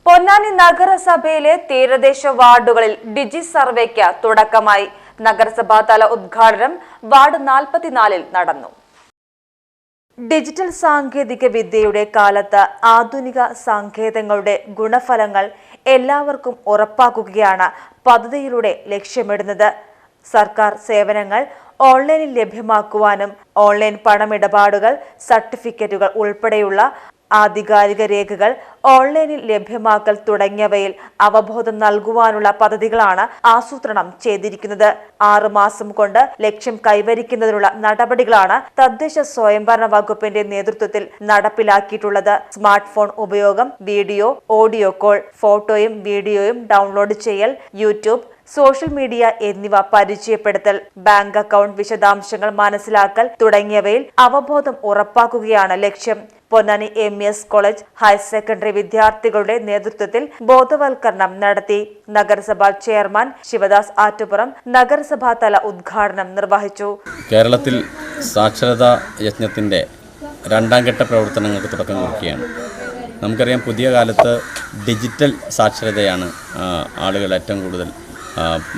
പൊന്നാനി നഗരസഭയിലെ തീരദേശ വാർഡുകളിൽ ഡിജി സർവേക്ക് തുടക്കമായി. നഗരസഭാതല ഉദ്ഘാടനം വാർഡ് 44-ൽ നടന്നു. ഡിജിറ്റൽ സാങ്കേതിക വിദ്യയുടെ കാലത്ത് ആധുനിക സങ്കേതങ്ങളുടെ ഗുണഫലങ്ങൾ എല്ലാവർക്കും ഉറപ്പാക്കുകയാണ് പദ്ധതിയിലൂടെ ലക്ഷ്യമിടുന്നത്. സർക്കാർ സേവനങ്ങൾ ഓൺലൈനിൽ ലഭ്യമാക്കുവാനും ഓൺലൈൻ പണമിടപാടുകൾ, സർട്ടിഫിക്കറ്റുകൾ ഉൾപ്പെടെയുള്ള ആധികാരിക രേഖകൾ ഓൺലൈനിൽ ലഭ്യമാക്കൽ തുടങ്ങിയവയിൽ അവബോധം നൽകുവാനുള്ള പദ്ധതികളാണ് ആസൂത്രണം ചെയ്തിരിക്കുന്നത്. 6 മാസം കൊണ്ട് ലക്ഷ്യം കൈവരിക്കുന്നതിനുള്ള നടപടികളാണ് തദ്ദേശ സ്വയംഭരണ വകുപ്പിന്റെ നേതൃത്വത്തിൽ നടപ്പിലാക്കിയിട്ടുള്ളത്. സ്മാർട്ട് ഫോൺ ഉപയോഗം, വീഡിയോ, ഓഡിയോ കോൾ, ഫോട്ടോയും വീഡിയോയും ഡൗൺലോഡ് ചെയ്യൽ, യൂട്യൂബ്, സോഷ്യൽ മീഡിയ എന്നിവ പരിചയപ്പെടുത്തൽ, ബാങ്ക് അക്കൗണ്ട് വിശദാംശങ്ങൾ മനസ്സിലാക്കൽ തുടങ്ങിയവയിൽ അവബോധം ഉറപ്പാക്കുകയാണ് ലക്ഷ്യം. Ponnani MES college higher secondary വിദ്യാർത്ഥികളുടെ നേതൃത്വത്തിൽ ബോധവൽക്കരണം നടത്തി. നഗരസഭാ ചെയർമാൻ ശിവദാസ് ആറ്റുപുറം നഗരസഭാതല ഉദ്ഘാടനം നിർവഹിച്ചു. കേരളത്തിൽ സാക്ഷരതാ യജ്ഞത്തിന്റെ 2ാം ഘട്ട പ്രവർത്തനങ്ങൾക്ക് തുടക്കം കുറിക്കുകയാണ്. നമുക്കറിയാം, പുതിയ കാലത്ത് ഡിജിറ്റൽ സാക്ഷരതയാണ് ആളുകൾ ഏറ്റവും കൂടുതൽ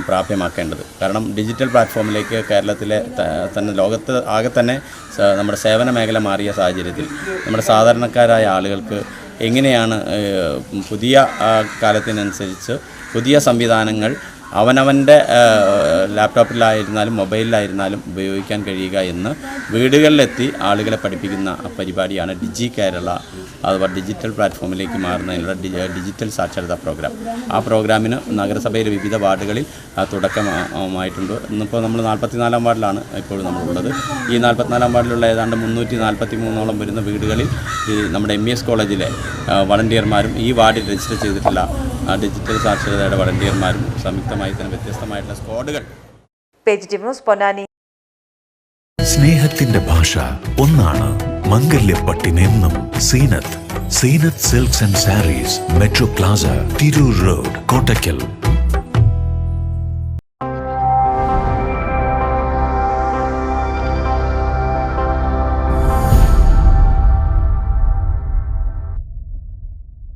പ്രാപ്യമാക്കേണ്ടത്. കാരണം ഡിജിറ്റൽ പ്ലാറ്റ്ഫോമിലേക്ക് കേരളത്തിലെ തന്നെ ലോകത്ത് ആകെ തന്നെ നമ്മുടെ സേവന മേഖല മാറിയ സാഹചര്യത്തിൽ നമ്മുടെ സാധാരണക്കാരായ ആളുകൾക്ക് എങ്ങനെയാണ് പുതിയ കാലത്തിനനുസരിച്ച് പുതിയ സംവിധാനങ്ങൾ അവനവൻ്റെ ലാപ്ടോപ്പിലായിരുന്നാലും മൊബൈലിലായിരുന്നാലും ഉപയോഗിക്കാൻ കഴിയുക എന്ന് വീടുകളിലെത്തി ആളുകളെ പഠിപ്പിക്കുന്ന പരിപാടിയാണ് ഡിജി കേരള അഥവാ ഡിജിറ്റൽ പ്ലാറ്റ്ഫോമിലേക്ക് മാറുന്നതിനുള്ള ഡിജിറ്റൽ സാക്ഷരതാ പ്രോഗ്രാം. ആ പ്രോഗ്രാമിന് നഗരസഭയിലെ വിവിധ വാർഡുകളിൽ തുടക്കമായിട്ടുണ്ട്. ഇന്നിപ്പോൾ നമ്മൾ 44-ാം വാർഡിലാണ് ഇപ്പോഴും നമ്മളുള്ളത്. ഈ 44-ാം വാർഡിലുള്ള ഏതാണ്ട് 343ഓളം വരുന്ന വീടുകളിൽ നമ്മുടെ MES കോളേജിലെ വളണ്ടിയർമാരും ഈ വാർഡിൽ രജിസ്റ്റർ ചെയ്തിട്ടുള്ള ഡിജിറ്റൽ സാക്ഷരതയുടെ വളണ്ടിയർമാരും സംയുക്തമായി തന്നെ വ്യത്യസ്തമായിട്ടുള്ള സ്ക്വാഡുകൾ. സ്നേഹത്തിന്റെ ഭാഷ ഒന്നാണ്. മംഗല്യപ്പട്ടിനെന്നും Zeenath silks and sarees, metro plaza, Tirur road, Kottakkal.